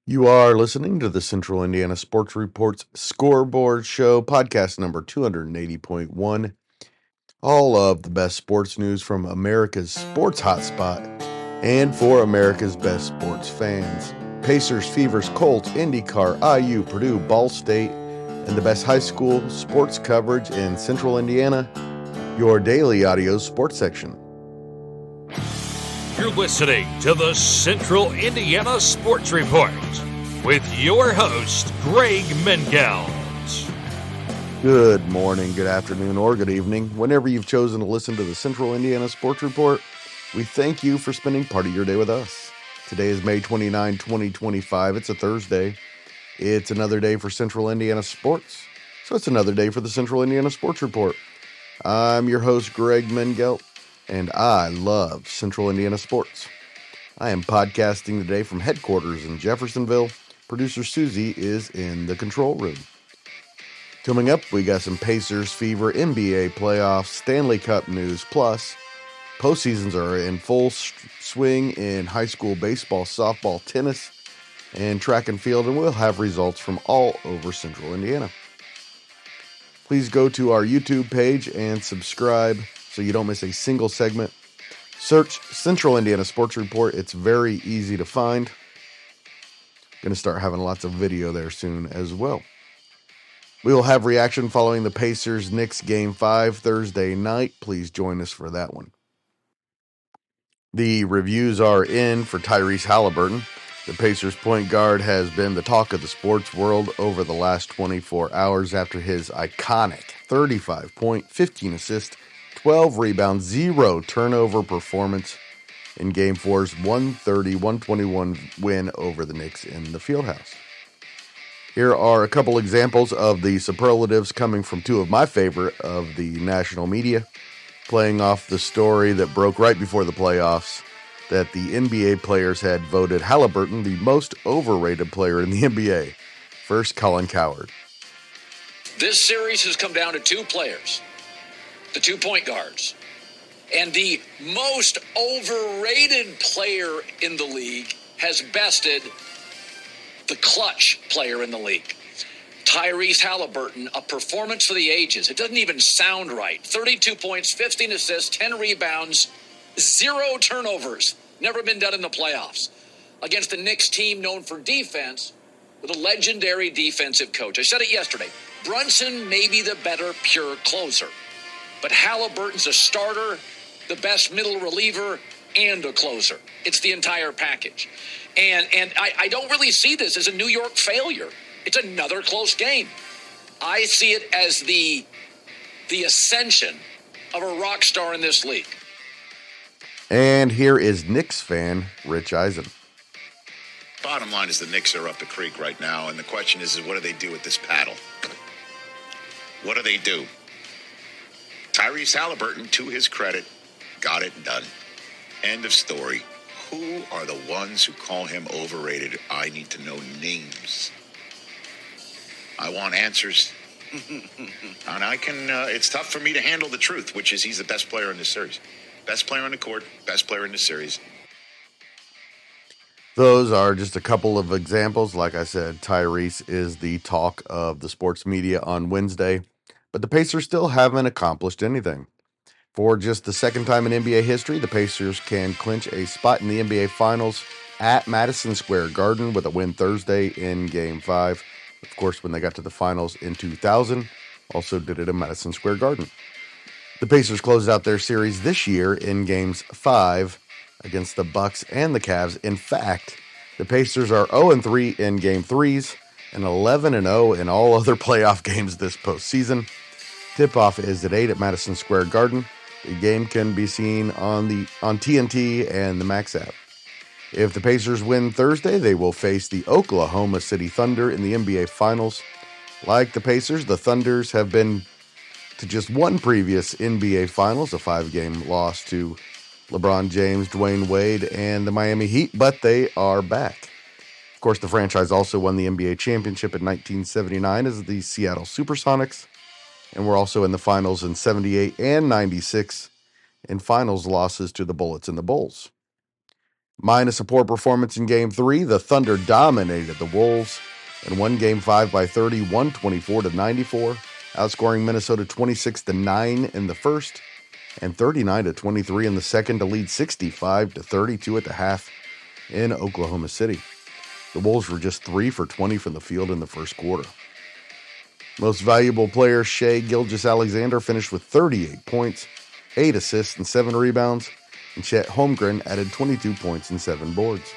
You are listening to the Central Indiana Sports Report's Scoreboard Show, podcast number 280.1. All of the best sports news from America's sports hotspot and for America's best sports fans. Pacers, Fevers, Colts, IndyCar, IU, Purdue, Ball State, and the best high school sports coverage in Central Indiana. Your daily audio sports section. You're listening to the Central Indiana Sports Report with your host, Greg Mengels. Good morning, good afternoon, or good evening. Whenever you've chosen to listen to the Central Indiana Sports Report, we thank you for spending part of your day with us. Today is May 29, 2025. It's a Thursday. It's another day for Central Indiana sports, so it's another day for the Central Indiana Sports Report. I'm your host, Greg Mengelt, and I love Central Indiana sports. I am podcasting today from headquarters in Jeffersonville. Producer Susie is in the control room. Coming up, we got some Pacers, Fever, NBA playoffs, Stanley Cup news, plus postseasons are in full swing in high school baseball, softball, tennis, and track and field, and we'll have results from all over Central Indiana. Please go to our YouTube page and subscribe so you don't miss a single segment. Search Central Indiana Sports Report. It's very easy to find. Going to start having lots of video there soon as well. We will have reaction following the Pacers-Knicks Game 5 Thursday night. Please join us for that one. The reviews are in for Tyrese Haliburton. The Pacers point guard has been the talk of the sports world over the last 24 hours after his iconic 35-point, 15 assist, 12 rebounds, 0 turnover performance in Game 4's 130-121 win over the Knicks in the Fieldhouse. Here are a couple examples of the superlatives coming from two of my favorite of the national media, playing off the story that broke right before the playoffs that the NBA players had voted Haliburton the most overrated player in the NBA. First, Colin Cowherd. This series has come down to two players, the 2 point guards. And the most overrated player in the league has bested the clutch player in the league. Tyrese Haliburton, a performance for the ages. It doesn't even sound right. 32 points, 15 assists, 10 rebounds, 0 turnovers. Never been done in the playoffs. Against a Knicks team known for defense with a legendary defensive coach. I said it yesterday. Brunson may be the better pure closer. But Haliburton's a starter, the best middle reliever, and a closer. It's the entire package. And I don't really see this as a New York failure. It's another close game. I see it as the ascension of a rock star in this league. And here is Knicks fan Rich Eisen. Bottom line is the Knicks are up the creek right now, and the question is what do they do with this paddle? What do they do? Tyrese Haliburton, to his credit, got it done. End of story. Who are the ones who call him overrated? I need to know names. I want answers. And I can, it's tough for me to handle the truth, which is he's the best player in this series. Best player on the court, best player in the series. Those are just a couple of examples. Like I said, Tyrese is the talk of the sports media on Wednesday, but the Pacers still haven't accomplished anything. For just the second time in NBA history, the Pacers can clinch a spot in the NBA Finals at Madison Square Garden with a win Thursday in Game 5. Of course, when they got to the Finals in 2000, also did it in Madison Square Garden. The Pacers closed out their series this year in Games 5 against the Bucks and the Cavs. In fact, the Pacers are 0-3 in Game 3s and 11-0 in all other playoff games this postseason. Tip-off is at 8 at Madison Square Garden. The game can be seen on TNT and the Max app. If the Pacers win Thursday, they will face the Oklahoma City Thunder in the NBA Finals. Like the Pacers, the Thunders have been to just one previous NBA Finals, a 5-game loss to LeBron James, Dwayne Wade, and the Miami Heat, but they are back. Of course, the franchise also won the NBA championship in 1979 as the Seattle Supersonics, and were also in the finals in 78 and 96 in finals losses to the Bullets and the Bulls. Minus a poor performance in Game 3, the Thunder dominated the Wolves and won Game 5 by 30, 124-94, outscoring Minnesota 26-9 in the first and 39-23 in the second to lead 65-32 at the half in Oklahoma City. The Wolves were just 3 for 20 from the field in the first quarter. Most valuable player Shai Gilgeous-Alexander finished with 38 points, 8 assists, and 7 rebounds, and Chet Holmgren added 22 points and 7 boards.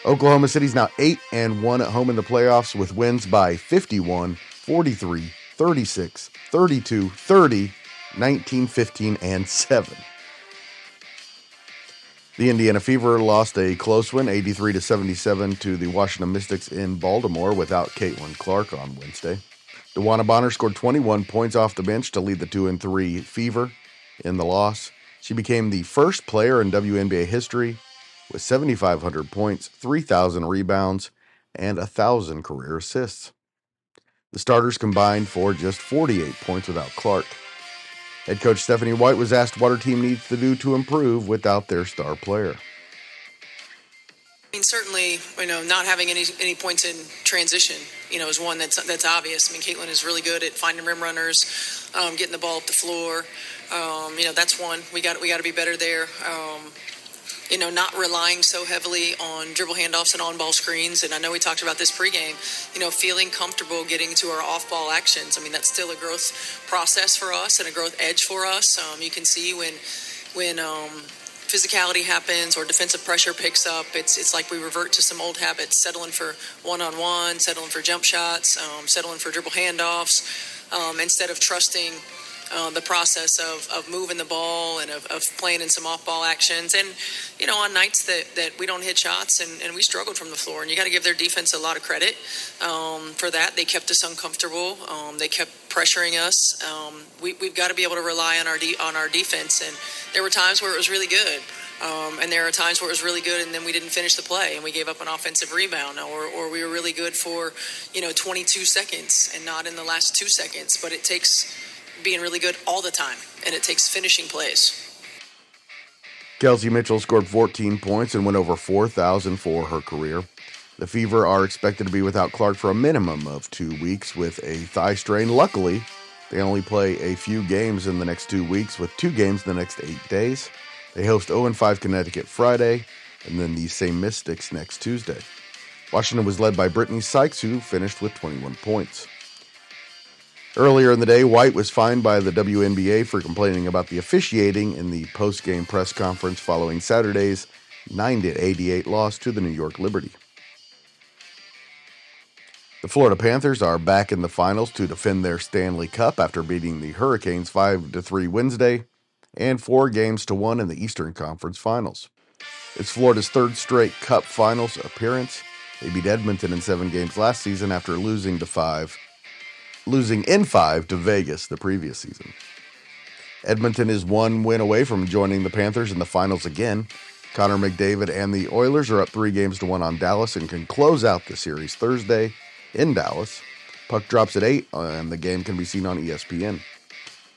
Oklahoma City's now 8-1 at home in the playoffs with wins by 51, 43, 36, 32, 30, 19, 15, and 7. The Indiana Fever lost a close one, 83-77 to the Washington Mystics in Baltimore without Caitlin Clark on Wednesday. DeWanna Bonner scored 21 points off the bench to lead the 2-3 Fever in the loss. She became the first player in WNBA history with 7,500 points, 3,000 rebounds, and 1,000 career assists. The starters combined for just 48 points without Clark. Head coach Stephanie White was asked what her team needs to do to improve without their star player. I mean, certainly, not having any points in transition, is one that's obvious. I mean, Caitlin is really good at finding rim runners, getting the ball up the floor. That's one. We got to be better there. Not relying so heavily on dribble handoffs and on-ball screens. And I know we talked about this pregame, feeling comfortable getting to our off-ball actions. I mean, that's still a growth process for us and a growth edge for us. You can see when physicality happens or defensive pressure picks up, it's like we revert to some old habits, settling for one-on-one, settling for jump shots, settling for dribble handoffs, instead of trusting the process of moving the ball and of playing in some off-ball actions. And, on nights that we don't hit shots and we struggled from the floor, and you got to give their defense a lot of credit for that. They kept us uncomfortable. They kept pressuring us. We've got to be able to rely on our defense. And there were times where it was really good. And there are times where it was really good and then we didn't finish the play and we gave up an offensive rebound, or we were really good for, 22 seconds and not in the last 2 seconds. But it takes being really good all the time, and it takes finishing plays. Kelsey Mitchell scored 14 points and went over 4,000 for her career. The Fever are expected to be without Clark for a minimum of 2 weeks with a thigh strain. Luckily, they only play a few games in the next 2 weeks, with 2 games in the next 8 days. They host 0-5 Connecticut Friday, and then the same Mystics next Tuesday. Washington was led by Brittany Sykes, who finished with 21 points. Earlier in the day, White was fined by the WNBA for complaining about the officiating in the post-game press conference following Saturday's 90-88 loss to the New York Liberty. The Florida Panthers are back in the finals to defend their Stanley Cup after beating the Hurricanes 5-3 Wednesday and 4-1 in the Eastern Conference Finals. It's Florida's third straight Cup Finals appearance. They beat Edmonton in 7 games last season after losing in 5 to Vegas the previous season. Edmonton is 1 win away from joining the Panthers in the finals again. Connor McDavid and the Oilers are up 3-1 on Dallas and can close out the series Thursday in Dallas. Puck drops at 8, and the game can be seen on ESPN.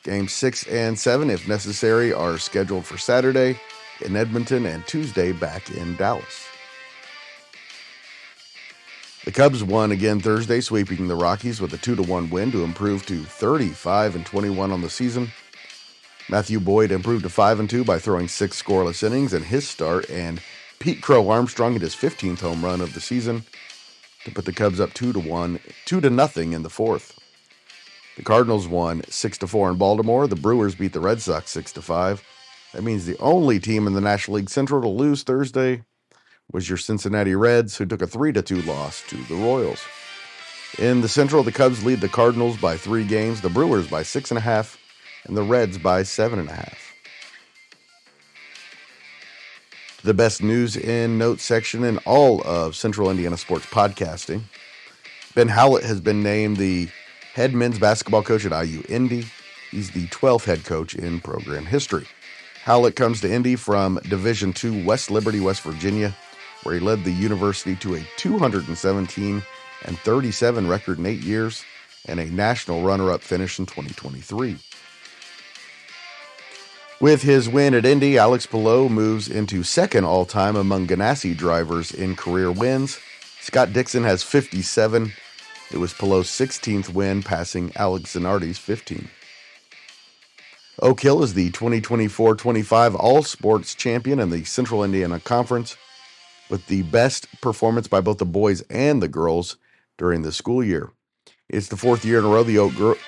Games 6 and 7, if necessary, are scheduled for Saturday in Edmonton and Tuesday back in Dallas. The Cubs won again Thursday, sweeping the Rockies with a 2-1 win to improve to 35-21 on the season. Matthew Boyd improved to 5-2 by throwing 6 scoreless innings in his start, and Pete Crow Armstrong hit his 15th home run of the season to put the Cubs up 2-0 in the fourth. The Cardinals won 6-4 in Baltimore. The Brewers beat the Red Sox 6-5. That means the only team in the National League Central to lose Thursday was your Cincinnati Reds, who took a 3-2 loss to the Royals. In the Central, the Cubs lead the Cardinals by 3 games, the Brewers by 6.5, and the Reds by 7.5. The best news in notes section in all of Central Indiana sports podcasting. Ben Howlett has been named the head men's basketball coach at IU Indy. He's the 12th head coach in program history. Howlett comes to Indy from Division II West Liberty, West Virginia, where he led the university to a 217-37 record in 8 years and a national runner-up finish in 2023. With his win at Indy, Alex Palou moves into second all-time among Ganassi drivers in career wins. Scott Dixon has 57. It was Palou's 16th win, passing Alex Zanardi's 15. Oak Hill is the 2024-25 All-Sports champion in the Central Indiana Conference, with the best performance by both the boys and the girls during the school year. It's the fourth year in a row the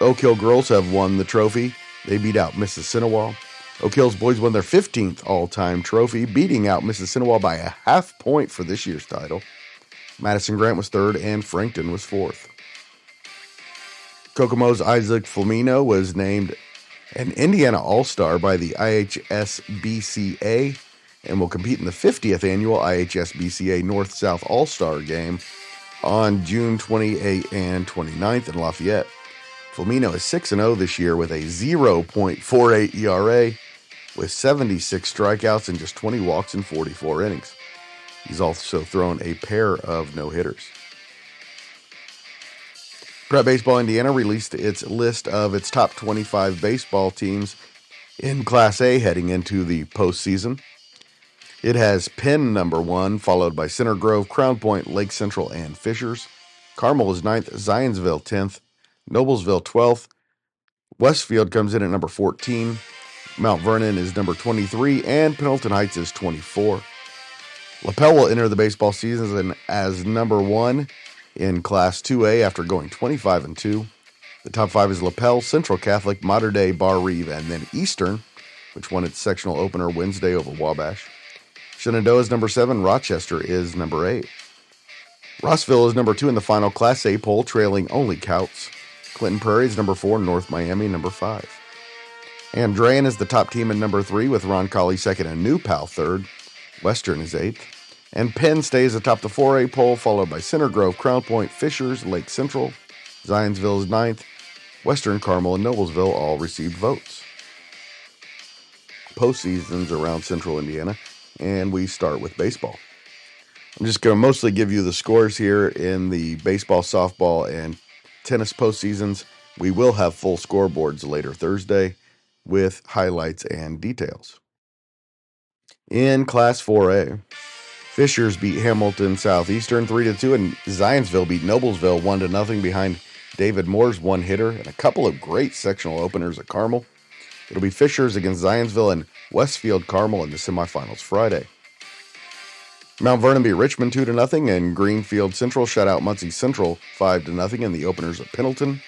Oak Hill girls have won the trophy. They beat out Mississinawa. Oak Hill's boys won their 15th all-time trophy, beating out Mississinawa by a half point for this year's title. Madison Grant was third and Frankton was fourth. Kokomo's Isaac Flamino was named an Indiana All-Star by the IHSBCA and will compete in the 50th annual IHSBCA North-South All-Star Game on June 28 and 29th in Lafayette. Flamino is 6-0 this year with a 0.48 ERA, with 76 strikeouts and just 20 walks in 44 innings. He's also thrown a pair of no-hitters. Prep Baseball Indiana released its list of its top 25 baseball teams in Class A heading into the postseason. It has Penn number 1, followed by Center Grove, Crown Point, Lake Central, and Fishers. Carmel is 9th, Zionsville 10th, Noblesville 12th. Westfield comes in at number 14. Mount Vernon is number 23, and Pendleton Heights is 24. LaPel will enter the baseball season as number 1 in Class 2A after going 25-2. The top 5 is LaPel, Central Catholic, Mater Dei, Bar Reeve, and then Eastern, which won its sectional opener Wednesday over Wabash. Shenandoah is number 7, Rochester is number 8. Rossville is number 2 in the final Class A poll, trailing only Couts. Clinton Prairie is number 4, North Miami number 5. Andrean is the top team in number 3 with Ron Colley second and New Pal third. Western is 8th. And Penn stays atop the 4A poll, followed by Center Grove, Crown Point, Fishers, Lake Central. Zionsville is 9th. Western, Carmel, and Noblesville all received votes. Postseasons around Central Indiana, and we start with baseball. I'm just going to mostly give you the scores here in the baseball, softball, and tennis postseasons. We will have full scoreboards later Thursday with highlights and details. In Class 4A, Fishers beat Hamilton Southeastern 3-2, and Zionsville beat Noblesville 1-0 behind David Moore's one-hitter and a couple of great sectional openers at Carmel. It'll be Fishers against Zionsville and Westfield Carmel in the semifinals Friday. Mount Vernon beat Richmond 2-0, and Greenfield Central shut out Muncie Central 5-0 in the openers at Pendleton.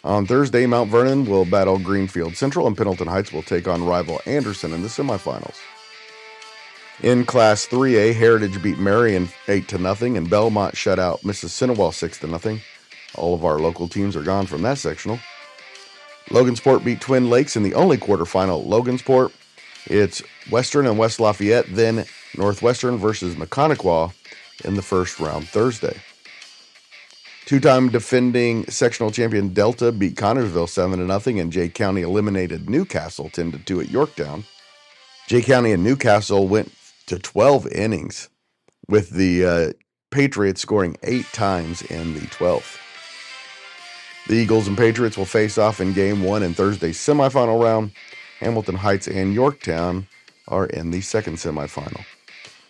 On Thursday, Mount Vernon will battle Greenfield Central, and Pendleton Heights will take on rival Anderson in the semifinals. In Class 3A, Heritage beat Marion 8-0, and Belmont shut out Mississinawa 6-0. All of our local teams are gone from that sectional. Logansport beat Twin Lakes in the only quarterfinal at Logansport. It's Western and West Lafayette, then Northwestern versus Mechaniqua in the first round Thursday. Two-time defending sectional champion Delta beat Connersville 7-0, and Jay County eliminated Newcastle 10-2 at Yorktown. Jay County and Newcastle went to 12 innings, with the Patriots scoring 8 times in the 12th. The Eagles and Patriots will face off in Game 1 in Thursday's semifinal round. Hamilton Heights and Yorktown are in the second semifinal.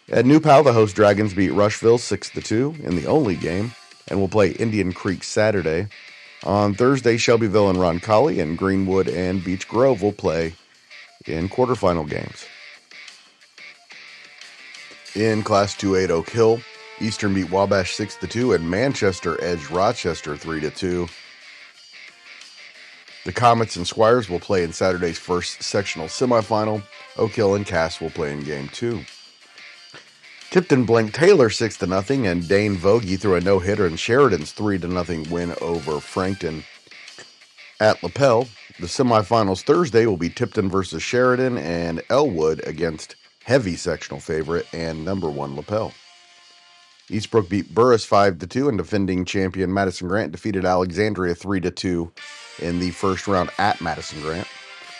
At New Pal, the host Dragons beat Rushville 6-2 in the only game and will play Indian Creek Saturday. On Thursday, Shelbyville and Roncalli and Greenwood and Beech Grove will play in quarterfinal games. In Class 2A at Oak Hill, Eastern beat Wabash 6-2 and Manchester edged Rochester 3-2. The Comets and Squires will play in Saturday's first sectional semifinal. Oak Hill and Cass will play in Game 2. Tipton blanked Taylor 6-0, and Dane Vogie threw a no-hitter in Sheridan's 3-0 win over Frankton. At LaPel, the semifinals Thursday will be Tipton versus Sheridan and Elwood against heavy sectional favorite and number 1 LaPel. Eastbrook beat Burris 5-2, and defending champion Madison Grant defeated Alexandria 3-2 in the first round at Madison Grant.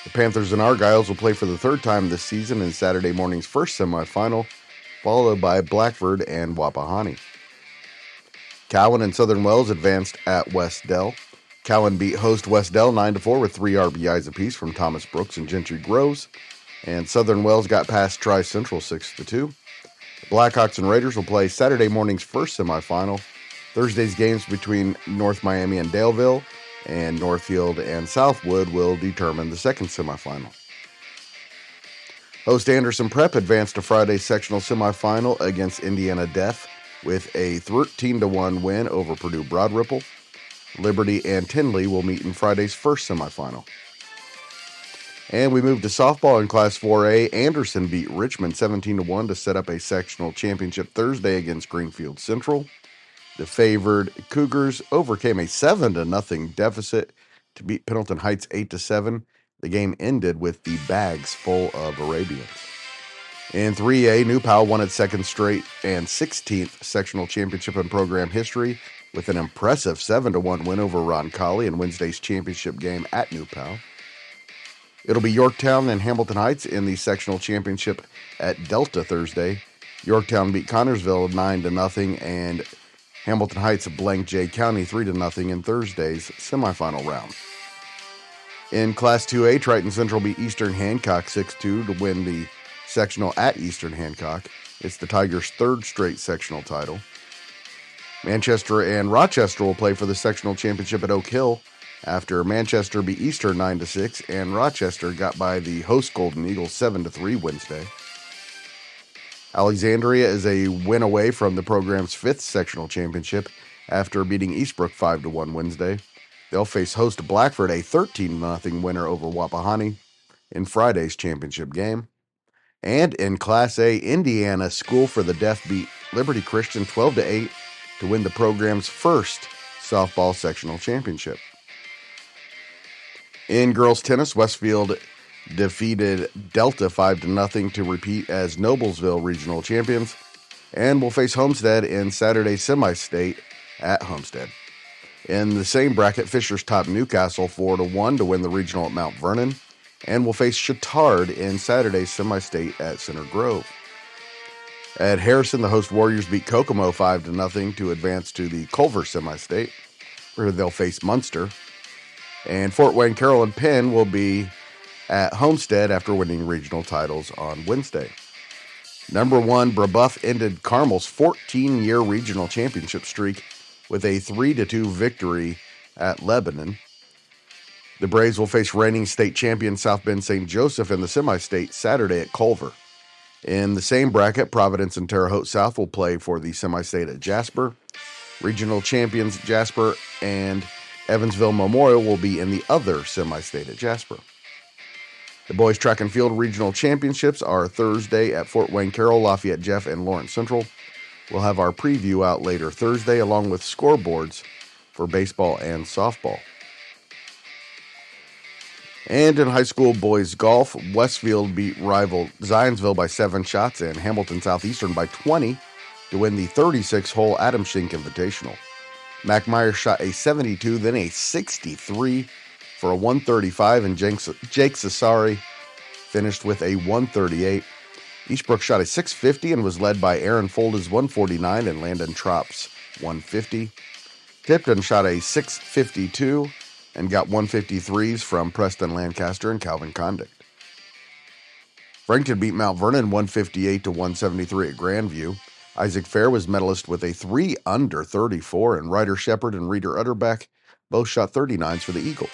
The Panthers and Argyles will play for the third time this season in Saturday morning's first semifinal, followed by Blackford and Wapahani. Cowan and Southern Wells advanced at West Dell. Cowan beat host Westdell 9-4 with 3 RBIs apiece from Thomas Brooks and Gentry Groves. And Southern Wells got past Tri Central 6-2. The Blackhawks and Raiders will play Saturday morning's first semifinal. Thursday's games between North Miami and Daleville and Northfield and Southwood will determine the second semifinal. Host Anderson Prep advanced to Friday's sectional semifinal against Indiana Deaf with a 13-1 win over Purdue Broad Ripple. Liberty and Tinley will meet in Friday's first semifinal. And we move to softball in Class 4A. Anderson beat Richmond 17-1 to set up a sectional championship Thursday against Greenfield Central. The favored Cougars overcame a 7-0 deficit to beat Pendleton Heights 8-7. The game ended with the bags full of Arabians. In 3A, New Powell won its second straight and 16th sectional championship in program history with an impressive 7-1 win over Roncalli in Wednesday's championship game at New Powell. It'll be Yorktown and Hamilton Heights in the sectional championship at Delta Thursday. Yorktown beat Connorsville 9-0, and Hamilton Heights blanked Jay County 3-0 in Thursday's semifinal round. In Class 2A, Triton Central beat Eastern Hancock 6-2 to win the sectional at Eastern Hancock. It's the Tigers' third straight sectional title. Manchester and Rochester will play for the sectional championship at Oak Hill after Manchester beat Eastern 9-6 and Rochester got by the host Golden Eagles 7-3 Wednesday. Alexandria is a win away from the program's fifth sectional championship after beating Eastbrook 5-1 Wednesday. They'll face host Blackford, a 13-0 winner over Wapahani in Friday's championship game. And in Class A, Indiana School for the Deaf beat Liberty Christian 12-8 to win the program's first softball sectional championship. In girls tennis, Westfield defeated Delta 5-0 to repeat as Noblesville regional champions and will face Homestead in Saturday's semi-state at Homestead. In the same bracket, Fishers topped Newcastle 4-1 to win the regional at Mount Vernon and will face Chittard in Saturday's semi-state at Center Grove. At Harrison, the host Warriors beat Kokomo 5-0 to advance to the Culver semi-state, where they'll face Munster. And Fort Wayne Carroll and Penn will be at Homestead after winning regional titles on Wednesday. Number 1, Brebeuf ended Carmel's 14-year regional championship streak with a 3-2 victory at Lebanon. The Braves will face reigning state champion South Bend St. Joseph in the semi-state Saturday at Culver. In the same bracket, Providence and Terre Haute South will play for the semi-state at Jasper. Regional champions Jasper and Evansville Memorial will be in the other semi-state at Jasper. The boys track and field regional championships are Thursday at Fort Wayne Carroll, Lafayette Jeff, and Lawrence Central. We'll have our preview out later Thursday along with scoreboards for baseball and softball. And in high school boys golf, Westfield beat rival Zionsville by 7 shots and Hamilton Southeastern by 20 to win the 36-hole Adam Schenck Invitational. Mac Myers shot a 72, then a 63 for a 135, and Jake Sassari finished with a 138. Eastbrook shot a 650 and was led by Aaron Folda's 149 and Landon Tropp's 150. Tipton shot a 652 and got 153s from Preston Lancaster and Calvin Condict. Frankton beat Mount Vernon 158 to 173 at Grandview. Isaac Fair was medalist with a 3 under 34, and Ryder Shepard and Reeder Utterbeck both shot 39s for the Eagles.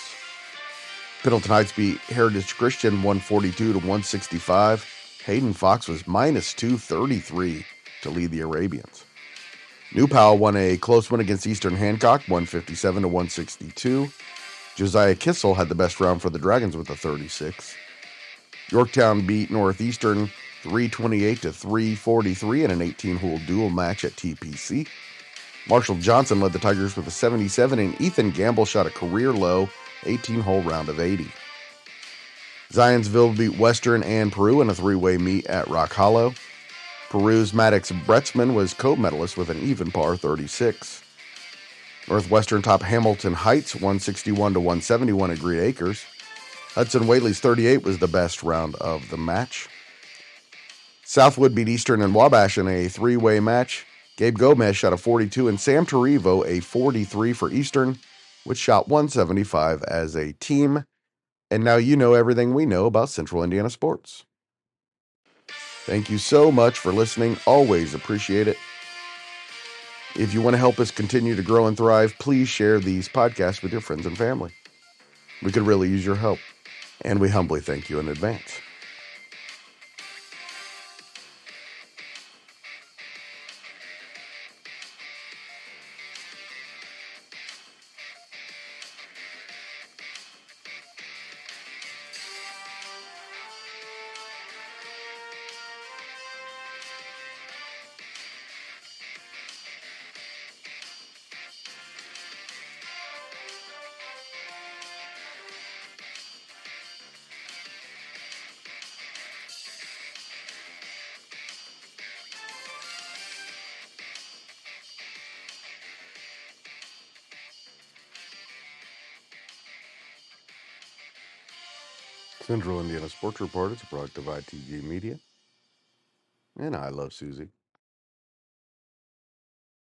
Pendleton Heights beat Heritage Christian 142 to 165. Hayden Fox was minus 233 to lead the Arabians. New Powell won a close win against Eastern Hancock 157 to 162. Josiah Kissel had the best round for the Dragons with a 36. Yorktown beat Northeastern 328 to 343 in an 18-hole duel match at TPC. Marshall Johnson led the Tigers with a 77, and Ethan Gamble shot a career-low 18-hole round of 80. Zionsville beat Western and Peru in a 3-way meet at Rock Hollow. Peru's Maddox Bretzman was co-medalist with an even par 36. Northwestern topped Hamilton Heights 161 to 171 at Green Acres. Hudson Whaley's 38 was the best round of the match. Southwood beat Eastern and Wabash in a 3-way match. Gabe Gomez shot a 42 and Sam Tarivo a 43 for Eastern. with shot 175 as a team. And now you know everything we know about Central Indiana sports. Thank you so much for listening. Always appreciate it. If you want to help us continue to grow and thrive, please share these podcasts with your friends and family. We could really use your help, and we humbly thank you in advance. Central Indiana Sports Report is a product of ITG Media, and I love Susie.